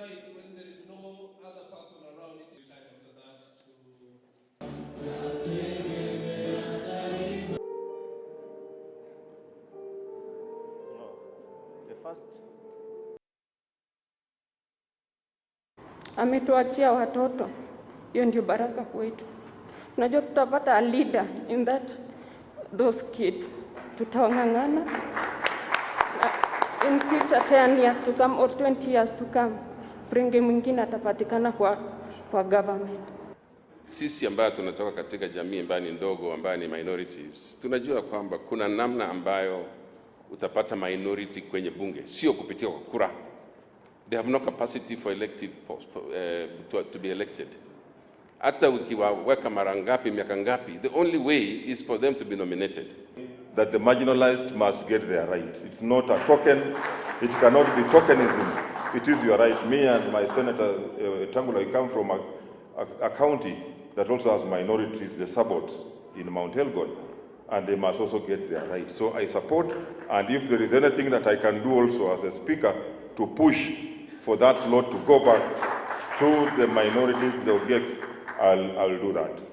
night when there is no other person around, it time after that the first. Ametuachia watoto, hiyo ndio baraka kwetu. Unajua tutapata a leader in those kids. Tutawang'ang'ana in future 10 years to come or 20 years to come, pringe mwingine atapatikana kwa government. Sisi ambayo tunatoka katika jamii ambayo ni ndogo, ambayo ni minorities, tunajua kwamba kuna namna ambayo utapata minority kwenye bunge, sio kupitia kwa kura. They have no capacity for elective to be elected. Hata ukiwaweka mara ngapi, miaka ngapi, the only way is for them to be nominated. That the marginalized must get their right. It's not a token. It cannot be tokenism. It is your right. Me and my Senator Tangula, I come from a county that also has minorities, the suburbs in Mount Elgon, and they must also get their right. So I support, and if there is anything that I can do also as a speaker to push for that slot to go back to the minorities, the objects, I'll do that.